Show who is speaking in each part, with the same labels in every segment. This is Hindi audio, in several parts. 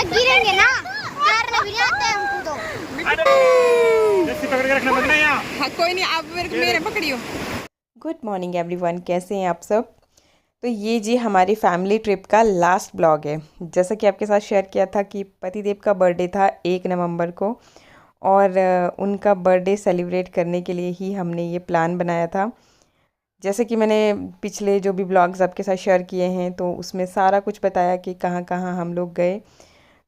Speaker 1: गिरेंगे ना, तैरना भी नहीं आता है हमको तो।
Speaker 2: रस्सी पकड़ के रखना मत ना यहाँ।
Speaker 3: हाँ कोई नहीं, आप मेरे पकड़ियो। गुड मॉर्निंग एवरीवन, कैसे हैं आप सब। तो ये जी हमारी फैमिली ट्रिप का लास्ट ब्लॉग है। जैसा कि आपके साथ शेयर किया था कि पतिदेव का बर्थडे था 1 नवंबर को, और उनका बर्थडे सेलिब्रेट करने के लिए ही हमने ये प्लान बनाया था। जैसे कि मैंने पिछले जो भी ब्लॉग्स आपके साथ शेयर किए हैं तो उसमें सारा कुछ बताया कि कहाँ कहाँ हम लोग गए।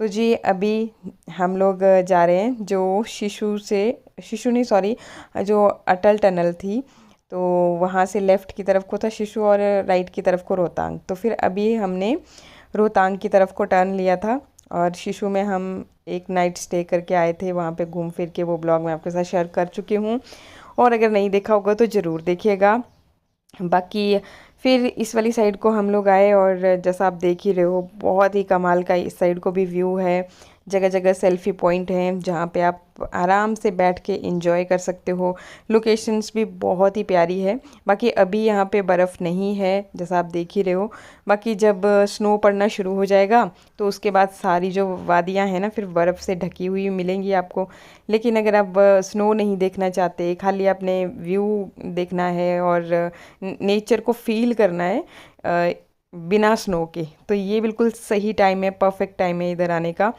Speaker 3: तो जी अभी हम लोग जा रहे हैं जो जो अटल टनल थी, तो वहाँ से लेफ़्ट की तरफ को था शिशु और राइट की तरफ को रोहतांग। तो फिर अभी हमने रोहतांग की तरफ को टर्न लिया था और शिशु में हम एक नाइट स्टे करके आए थे। वहाँ पे घूम फिर के वो ब्लॉग मैं आपके साथ शेयर कर चुकी हूँ, और अगर नहीं देखा होगा तो ज़रूर देखिएगा। बाकी फिर इस वाली साइड को हम लोग आए, और जैसा आप देख ही रहे हो बहुत ही कमाल का इस साइड को भी व्यू है। जगह जगह सेल्फ़ी पॉइंट हैं जहाँ पे आप आराम से बैठ के एंजॉय कर सकते हो। लोकेशंस भी बहुत ही प्यारी है। बाकी अभी यहाँ पे बर्फ़ नहीं है जैसा आप देख ही रहे हो। बाकी जब स्नो पड़ना शुरू हो जाएगा तो उसके बाद सारी जो वादियाँ हैं ना फिर बर्फ़ से ढकी हुई मिलेंगी आपको। लेकिन अगर आप स्नो नहीं देखना चाहते, खाली आपने व्यू देखना है और नेचर को फील करना है बिना स्नो के, तो ये बिल्कुल सही टाइम है, परफेक्ट टाइम है इधर आने का।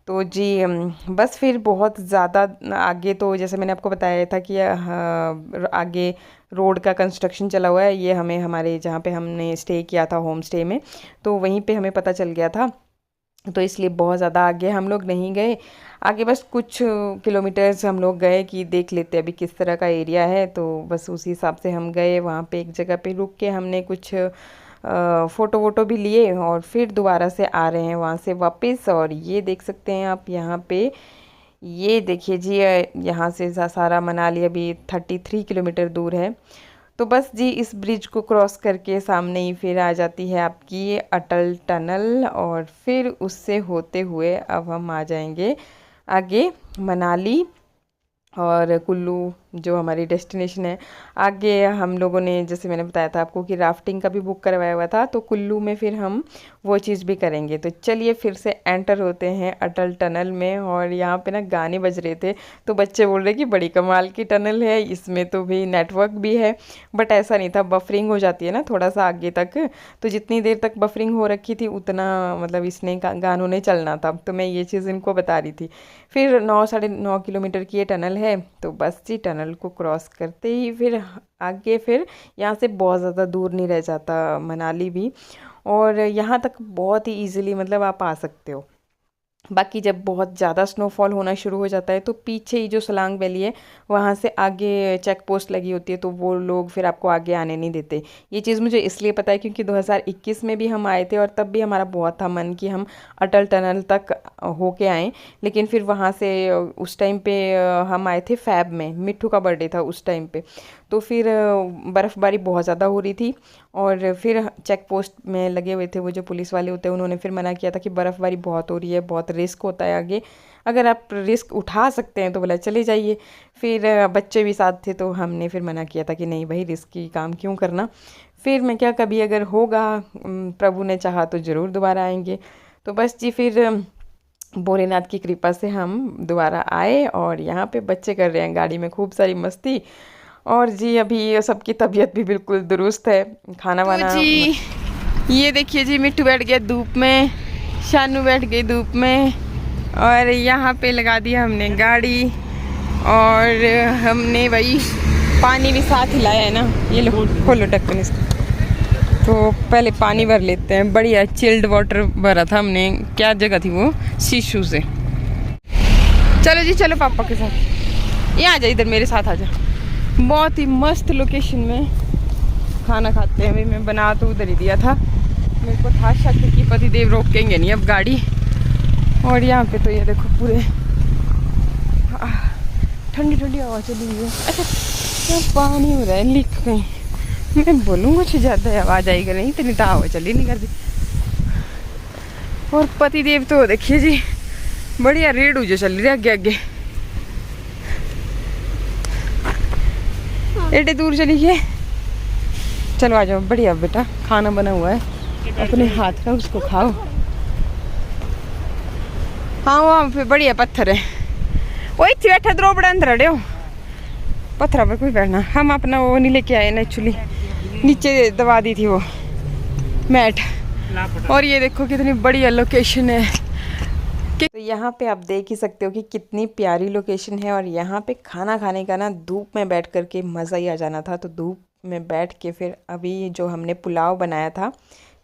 Speaker 3: तो जी बस फिर बहुत ज़्यादा आगे तो जैसे मैंने आपको बताया था कि आगे रोड का कंस्ट्रक्शन चला हुआ है। ये हमें हमारे जहाँ पे हमने स्टे किया था होम स्टे में, तो वहीं पे हमें पता चल गया था, तो इसलिए बहुत ज़्यादा आगे हम लोग नहीं गए। आगे बस कुछ किलोमीटर्स हम लोग गए कि देख लेते अभी किस तरह का एरिया है, तो बस उसी हिसाब से हम गए। वहाँ पे एक जगह पे रुक के हमने कुछ फ़ोटो वोटो भी लिए और फिर दोबारा से आ रहे हैं वहाँ से वापस। और ये देख सकते हैं आप यहाँ पे, ये देखिए जी यहाँ से सारा मनाली अभी 33 किलोमीटर दूर है। तो बस जी इस ब्रिज को क्रॉस करके सामने ही फिर आ जाती है आपकी ये अटल टनल, और फिर उससे होते हुए अब हम आ जाएंगे आगे मनाली और कुल्लू जो हमारी डेस्टिनेशन है। आगे हम लोगों ने जैसे मैंने बताया था आपको कि राफ्टिंग का भी बुक करवाया हुआ था, तो कुल्लू में फिर हम वो चीज़ भी करेंगे। तो चलिए फिर से एंटर होते हैं अटल टनल में। और यहाँ पे ना गाने बज रहे थे तो बच्चे बोल रहे कि बड़ी कमाल की टनल है, इसमें तो भी नेटवर्क भी है। बट ऐसा नहीं था, बफरिंग हो जाती है ना थोड़ा सा आगे तक, तो जितनी देर तक बफरिंग हो रखी थी उतना मतलब इसने गानों ने चलना था। तो मैं ये चीज़ इनको बता रही थी। फिर 9-9.5 किलोमीटर की ये टनल है, तो बस जी टनल को क्रॉस करते ही फिर आगे फिर यहाँ से बहुत ज़्यादा दूर नहीं रह जाता मनाली भी, और यहाँ तक बहुत ही इजीली मतलब आप आ सकते हो। बाकी जब बहुत ज़्यादा स्नोफॉल होना शुरू हो जाता है तो पीछे ही जो सलांग वैली है वहाँ से आगे चेक पोस्ट लगी होती है, तो वो लोग फिर आपको आगे आने नहीं देते। ये चीज़ मुझे इसलिए पता है क्योंकि 2021 में भी हम आए थे और तब भी हमारा बहुत था मन कि हम अटल टनल तक होके आएँ। लेकिन फिर वहाँ से उस टाइम पे हम आए थे फ़ैब में, मिट्ठू का बर्थडे था उस टाइम पे, तो फिर बर्फ़बारी बहुत ज़्यादा हो रही थी। और फिर चेक पोस्ट में लगे हुए थे वो जो पुलिस वाले होते हैं, उन्होंने फिर मना किया था कि बर्फ़बारी बहुत हो रही है, बहुत रिस्क होता है आगे, अगर आप रिस्क उठा सकते हैं तो बोला चले जाइए। फिर बच्चे भी साथ थे तो हमने फिर मना किया था कि नहीं भाई रिस्की काम क्यों करना। फिर मैं क्या, कभी अगर होगा प्रभु ने चाहा तो ज़रूर दोबारा आएंगे। तो बस जी फिर भोलेनाथ की कृपा से हम दोबारा आए, और यहाँ पे बच्चे कर रहे हैं गाड़ी में खूब सारी मस्ती। और जी अभी सबकी तबीयत भी बिल्कुल दुरुस्त है, खाना वाना। तो जी ये देखिए जी मिट्टू बैठ गया धूप में, शानू बैठ गई धूप में, और यहाँ पे लगा दिया हमने गाड़ी, और हमने भाई पानी भी साथ ही लाया है ना। ये लो खोलो ढक्कन इसको, तो पहले पानी भर लेते हैं। बढ़िया चिल्ड वाटर भरा था हमने, क्या जगह थी वो, शीशु से। चलो जी चलो पापा के साथ, ये आ जा इधर मेरे साथ आ जा। बहुत ही मस्त लोकेशन में खाना खाते हैं। मैं बना तो उधर ही दिया था, मेरे को था शक कि पतिदेव रोकेंगे नहीं अब गाड़ी। और यहाँ पे तो ये देखो पूरे ठंडी ठंडी हवा चली हुई है। अच्छा यहाँ पानी हो रहा है लीक कहीं, मैं बोलूँ कुछ ज़्यादा आवाज़ आएगी नहीं, इतनी तो हवा चली नहीं करती। और पतिदेव तो देखिए जी बढ़िया रेडू जो चल रही है आगे आगे, एडे दूर चली गए। चलो आ जाओ, बढ़िया बेटा खाना बना हुआ है, अपने हाथ का उसको खाओ। हाँ वहाँ पे बढ़िया पत्थर है, वही थी बैठा द्रो बड़ा अंदर अड़े हो पत्थर पर कोई बैठना। हम अपना वो नहीं लेके आए ना एक्चुअली, नीचे दबा दी थी वो मैट। और ये देखो कितनी बढ़िया लोकेशन है। तो यहाँ पे आप देख ही सकते हो कि कितनी प्यारी लोकेशन है। और यहाँ पे खाना खाने का ना धूप में बैठ कर के मज़ा ही आ जाना था। तो धूप में बैठ के फिर अभी जो हमने पुलाव बनाया था,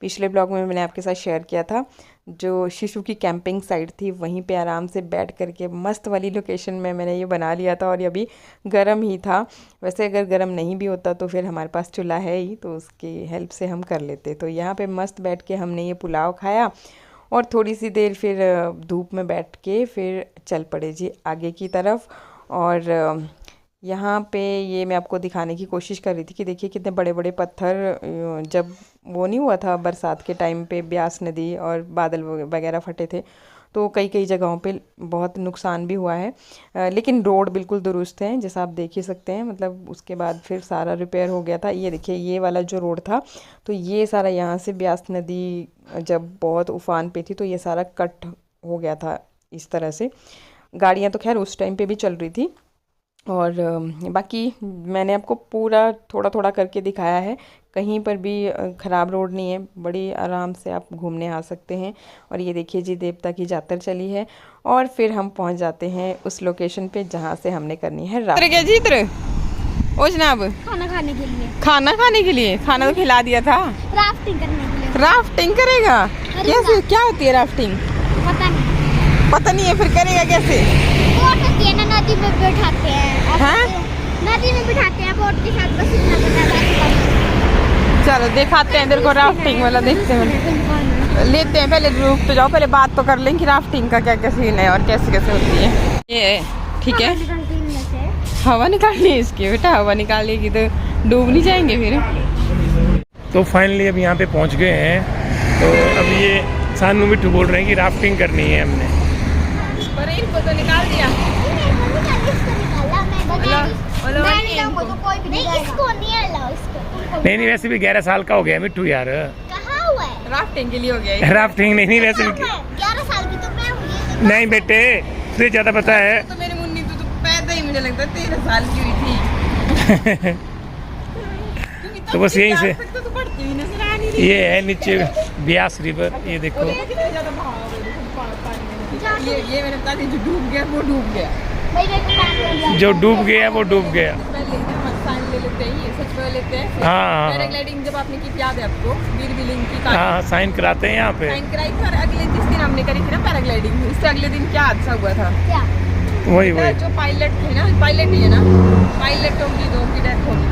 Speaker 3: पिछले ब्लॉग में मैंने आपके साथ शेयर किया था, जो शिशु की कैंपिंग साइट थी वहीं पे आराम से बैठ कर के मस्त वाली लोकेशन में मैंने ये बना लिया था। और ये अभी गर्म ही था, वैसे अगर गर्म नहीं भी होता तो फिर हमारे पास चूल्हा है ही, तो उसकी हेल्प से हम कर लेते। तो यहाँ पे मस्त बैठ के हमने ये पुलाव खाया और थोड़ी सी देर फिर धूप में बैठ के फिर चल पड़े जी आगे की तरफ। और यहाँ पे ये मैं आपको दिखाने की कोशिश कर रही थी कि देखिए कितने बड़े बड़े पत्थर, जब वो नहीं हुआ था बरसात के टाइम पे ब्यास नदी और बादल वगैरह फटे थे तो कई कई जगहों पे बहुत नुकसान भी हुआ है। लेकिन रोड बिल्कुल दुरुस्त है, जैसा आप देख ही सकते हैं। मतलब उसके बाद फिर सारा रिपेयर हो गया था। ये देखिए ये वाला जो रोड था, तो ये सारा यहाँ से ब्यास नदी जब बहुत उफान पे थी तो ये सारा कट हो गया था इस तरह से। गाड़ियाँ तो खैर उस टाइम पे भी चल रही थी। और बाकी मैंने आपको पूरा थोड़ा थोड़ा करके दिखाया है, कहीं पर भी ख़राब रोड नहीं है, बड़ी आराम से आप घूमने आ सकते हैं। और ये देखिए जी देवता की जातर चली है और फिर हम पहुंच जाते हैं उस लोकेशन पे जहां से हमने करनी है राफ्टिंग। ओ जनाब,
Speaker 1: खाना खाने के लिए।
Speaker 3: खाना खाने के लिए? खाना तो खिला दिया था।
Speaker 1: राफ्टिंग करने के लिए।
Speaker 3: राफ्टिंग करेगा? कैसे, क्या होती है राफ्टिंग?
Speaker 1: पता नहीं।
Speaker 3: पता नहीं है, फिर करेगा कैसे?
Speaker 1: बोट होती है ना, नदी में बिठाते हैं।
Speaker 3: हाँ?
Speaker 1: नदी में बिठाते हैं बोट के साथ, बस इतना पता है।
Speaker 3: चलो दिखाते हैं इधर को, राफ्टिंग वाला देखते हैं, लेते हैं। पहले रुक तो जाओ, पहले बात तो कर लें कि राफ्टिंग का क्या क्या सीन है और कैसे कैसे होती है। ये ठीक है, हवा निकालनी है इसकी बेटा, हवा निकालेगी तो डूब नहीं जाएंगे फिर।
Speaker 2: तो फाइनली अब यहाँ पे पहुँच गए हैं। तो अब ये सानू मिट्टू बोल रहे हैं कि राफ्टिंग करनी है हमने।
Speaker 3: पर इनको तो निकाल दिया।
Speaker 2: नहीं वैसे भी 11 साल का हो गया मिट्टू यार।
Speaker 1: कहाँ हुआ है?
Speaker 3: राफ्टिंग के लिए हो गया।
Speaker 2: राफ्टिंग नहीं वैसे भी
Speaker 1: 11 साल की तो मैं हुई।
Speaker 2: नहीं बेटे, तुझे ज्यादा पता है।
Speaker 3: तो मेरी मुन्नी तो पैदा ही मुझे लगता है 13 साल की हुई थी।
Speaker 2: तो बस यहीं से
Speaker 3: तो बढ़ती हुई नजर आ नहीं रही।
Speaker 2: ये है नीचे ब्यास रिवर, ये देखो।
Speaker 3: ये मैंने बता दी, जो डूब गया वो डूब गया।
Speaker 2: जो डूब गया वो डूब गया।
Speaker 3: ले लेते हैं, ये सच में लेते हैं।
Speaker 2: हाँ
Speaker 3: पैराग्लाइडिंग जब आपने की याद है आपको, वीर बिलिंग की?
Speaker 2: हाँ साइन कराते हैं यहाँ पे।
Speaker 3: साइन कराई थी। और अगले जिस दिन हमने करी थी ना पैराग्लाइडिंग, इससे अगले दिन क्या हादसा हुआ था?
Speaker 1: क्या?
Speaker 2: वही
Speaker 3: जो पायलट थे ना, पायलट ही है ना, पायलटों की दो की डेथ हो गई।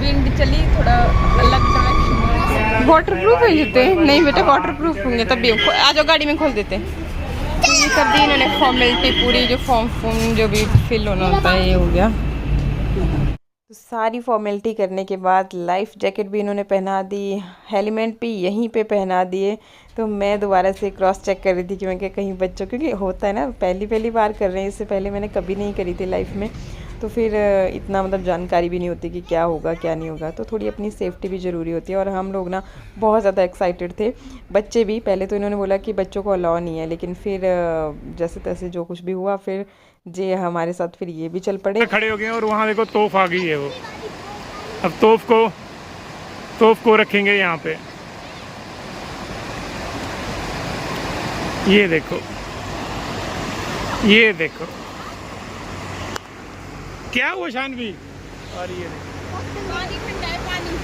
Speaker 3: विंड चली थोड़ा अलग डायरेक्शन। वाटर प्रूफ है जूते? नहीं बेटा वाटर प्रूफ होंगे तब भी। आ जाओ गाड़ी में खोल देते हैं। ये कर दी इन्होंने फॉर्मेलिटी पूरी, जो फॉर्म जो भी फिल होना होता है ये हो गया। तो सारी फॉर्मेलिटी करने के बाद लाइफ जैकेट भी इन्होंने पहना दी, हेलमेट भी यहीं पे पहना दिए। तो मैं दोबारा से क्रॉस चेक कर रही थी कि मैं क्या कहीं बच्चों, क्योंकि होता है ना पहली बार कर रहे हैं, इससे पहले मैंने कभी नहीं करी थी लाइफ में, तो फिर इतना मतलब जानकारी भी नहीं होती कि क्या होगा क्या नहीं होगा। तो थोड़ी अपनी सेफ्टी भी ज़रूरी होती है। और हम लोग ना बहुत ज़्यादा एक्साइटेड थे, बच्चे भी। पहले तो इन्होंने बोला कि बच्चों को अलाउ नहीं है, लेकिन फिर जैसे तैसे जो कुछ भी हुआ फिर जी हमारे साथ फिर ये भी चल पड़े।
Speaker 2: खड़े हो गए और वहाँ देखो तोप आ गई है वो। अब तोप को रखेंगे यहाँ पे। ये देखो क्या हुआ शानवी? और ये
Speaker 3: पानी ठंडा है पानी।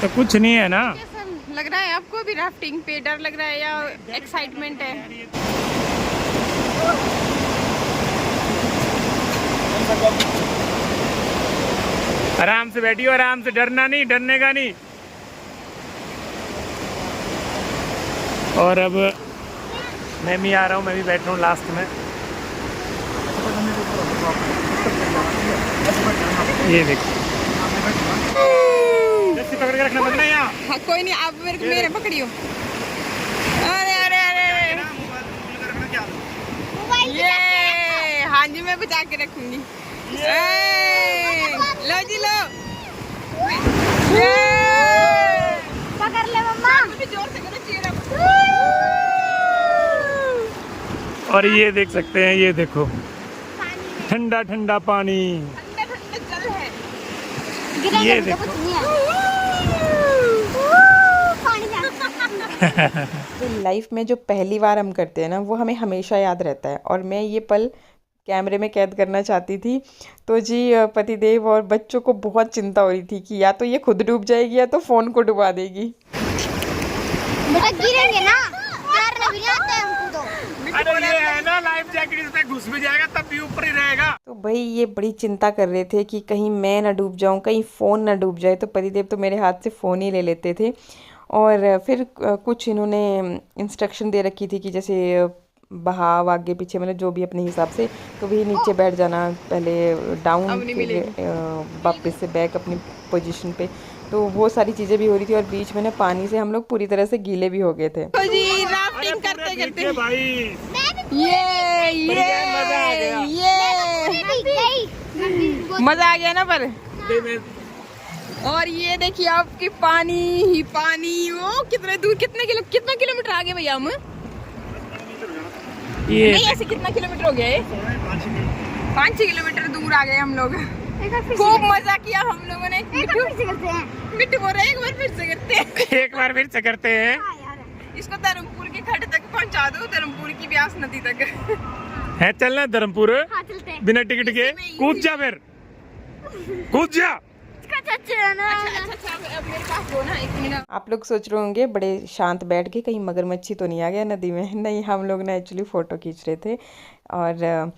Speaker 2: तो कुछ नहीं है ना?
Speaker 3: कैसा लग रहा है आपको भी? राफ्टिंग पे डर लग रहा है या एक्साइटमेंट है?
Speaker 2: आराम से बैठियो, आराम से, डरना नहीं, डरने का नहीं। और अब मैं भी आ रहा हूँ, मैं भी बैठ रहा हूँ लास्ट में। ये देखो रस्सी पकड़ के रखना बंद है यहाँ।
Speaker 3: हाँ कोई नहीं, आप मेरे पकड़ियो। अरे अरे अरे ये हाँ जी मैं बचा के रखूंगी। लो जी लो,
Speaker 1: पकड़ ले मम्मा।
Speaker 3: जोर से करो, चीरा।
Speaker 2: और ये देख सकते हैं, ये देखो
Speaker 1: पानी में
Speaker 2: ठंडा ठंडा पानी।
Speaker 3: ठंडा ठंडा जल है।
Speaker 1: गिरेंगे
Speaker 2: ये
Speaker 1: तो
Speaker 2: देखो।
Speaker 1: कुछ नहीं है। पानी जा
Speaker 3: तो लाइफ में जो पहली बार हम करते हैं ना, वो हमें हमेशा याद रहता है, और मैं ये पल कैमरे में कैद करना चाहती थी। तो जी पतिदेव और बच्चों को बहुत चिंता हो रही थी कि या तो ये खुद डूब जाएगी या तो फ़ोन को डुबा देगी।
Speaker 1: बेटा गिरेंगे ना, तैरना भी नहीं आता है हमको तो।
Speaker 2: अरे ये है ना लाइफ जैकेट, इसमें घुस भी जाएगा तब भी ऊपर ही रहेगा।
Speaker 3: तो भाई ये बड़ी चिंता कर रहे थे कि कहीं मैं ना डूब जाऊं, कहीं फ़ोन ना डूब जाए। तो पतिदेव तो मेरे हाथ से फ़ोन ही ले लेते थे, और फिर कुछ इन्होंने इंस्ट्रक्शन दे रखी थी कि जैसे बहाव आगे पीछे, मतलब जो भी अपने हिसाब से, तो भी नीचे बैठ जाना, पहले डाउन, फिर वापस से बैक अपनी पोजीशन पे। तो वो सारी चीज़ें भी हो रही थी, और बीच में ना पानी से हम लोग पूरी तरह से गीले भी हो गए थे। तो जी राफ्टिंग करते करते
Speaker 2: भाई
Speaker 3: ये मजा आ गया ना। पर और ये देखिए आपकी पानी ही पानी। वो कितने दूर, कितना किलोमीटर आगे भैया हम?
Speaker 2: ये
Speaker 3: नहीं ऐसे कितना किलोमीटर हो गया है? 5-6 किलोमीटर दूर आ गए हम लोग। खूब मजा किया हम लोगों ने। मिट्टू बोल रहे एक बार फिर से करते हैं।
Speaker 2: एक बार फिर से करते हैं।
Speaker 3: इसको धर्मपुर के खड्ड तक पहुंचा दो, धर्मपुर की ब्यास नदी तक।
Speaker 2: है चलना धर्मपुर
Speaker 1: हाँ चलते हैं।
Speaker 2: बिना टिकट के? कूद जा, फिर कूद जा। आप लोग सोच रहे होंगे बड़े शांत बैठ के कहीं मगरमच्छी तो नहीं आ गया नदी में। नहीं, हम लोग ना एक्चुअली फ़ोटो खींच रहे थे, और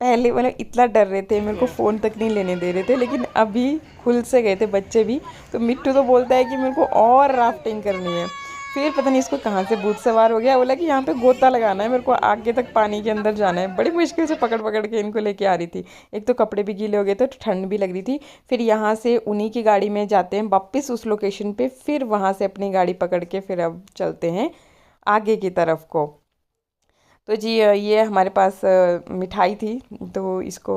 Speaker 2: पहले मतलब इतना डर रहे थे, मेरे को फ़ोन तक नहीं लेने दे रहे थे, लेकिन अभी खुल से गए थे बच्चे भी। तो मिट्टू तो बोलता है कि मेरे को और राफ्टिंग करनी है। फिर पता नहीं इसको कहाँ से भूत सवार हो गया, बोला कि यहाँ पे गोता लगाना है, मेरे को आगे तक पानी के अंदर जाना है। बड़ी मुश्किल से पकड़ पकड़ के इनको लेके आ रही थी। एक तो कपड़े भी गीले हो गए थे, तो ठंड भी लग रही थी। फिर यहाँ से उन्हीं की गाड़ी में जाते हैं वापस उस लोकेशन पे, फिर वहाँ से अपनी गाड़ी पकड़ के फिर अब चलते हैं आगे की तरफ को। तो जी ये हमारे पास मिठाई थी, तो इसको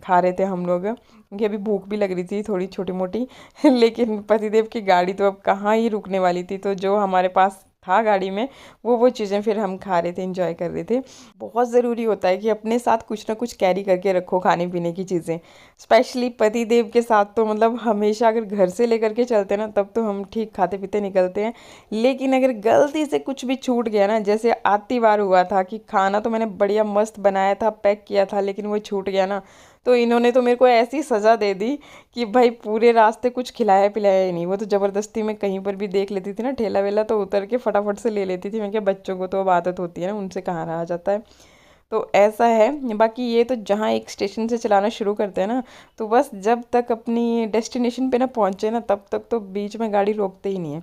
Speaker 2: खा रहे थे हम लोग, क्योंकि अभी भूख भी लग रही थी थोड़ी छोटी मोटी। लेकिन पतिदेव की गाड़ी तो अब कहाँ ही रुकने वाली थी, तो जो हमारे पास था गाड़ी में वो चीज़ें फिर हम खा रहे थे, एंजॉय कर रहे थे। बहुत ज़रूरी होता है कि अपने साथ कुछ ना कुछ कैरी करके रखो, खाने पीने की चीज़ें। स्पेशली पतिदेव के साथ तो मतलब हमेशा अगर घर से लेकर के चलते ना, तब तो हम ठीक खाते पीते निकलते हैं। लेकिन अगर गलती से कुछ भी छूट गया ना, जैसे आती बार हुआ था कि खाना तो मैंने बढ़िया मस्त बनाया था, पैक किया था, लेकिन वो छूट गया ना, तो इन्होंने तो मेरे को ऐसी सज़ा दे दी कि भाई पूरे रास्ते कुछ खिलाया पिलाया ही नहीं। वो तो ज़बरदस्ती में कहीं पर भी देख लेती थी ना ठेला वेला, तो उतर के फटाफट से ले लेती थी। मैं क्या, बच्चों को तो अब आदत होती है ना, उनसे कहाँ रहा जाता है। तो ऐसा है। बाकी ये तो जहाँ एक स्टेशन से चलाना शुरू करते हैं ना, तो बस जब तक अपनी डेस्टिनेशन पे ना पहुँचे ना, तब तक तो बीच में गाड़ी रोकते ही नहीं है।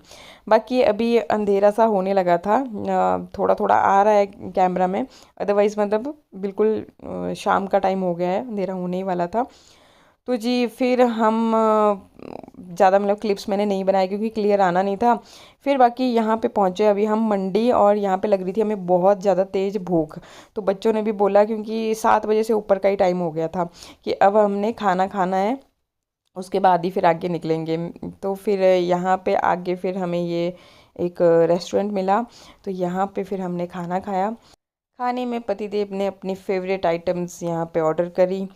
Speaker 2: बाकी अभी अंधेरा सा होने लगा था, थोड़ा थोड़ा आ रहा है कैमरा में, अदरवाइज़ मतलब बिल्कुल शाम का टाइम हो गया है, अंधेरा होने ही वाला था। तो जी फिर हम ज़्यादा मतलब क्लिप्स मैंने नहीं बनाए क्योंकि क्लियर आना नहीं था। फिर बाकी यहाँ पे पहुँचे अभी हम मंडी, और यहाँ पे लग रही थी हमें बहुत ज़्यादा तेज़ भूख। तो बच्चों ने भी बोला, क्योंकि 7 बजे से ऊपर का ही टाइम हो गया था, कि अब हमने खाना खाना है, उसके बाद ही फिर आगे निकलेंगे। तो फिर यहाँ पे आगे फिर हमें ये एक रेस्टोरेंट मिला, तो यहाँ पे फिर हमने खाना खाया। खाने में पतिदेव ने अपनी फेवरेट आइटम्स यहाँ पे ऑर्डर करी।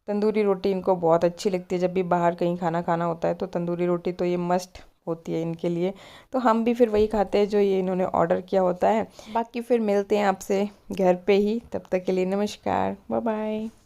Speaker 2: तंदूरी रोटी इनको बहुत अच्छी लगती है, जब भी बाहर कहीं खाना खाना होता है तो तंदूरी रोटी तो ये मस्ट होती है इनके लिए। तो हम भी फिर वही खाते हैं जो ये इन्होंने ऑर्डर किया होता है। बाकी फिर मिलते हैं आपसे घर पे ही, तब तक के लिए नमस्कार, बाय बाय।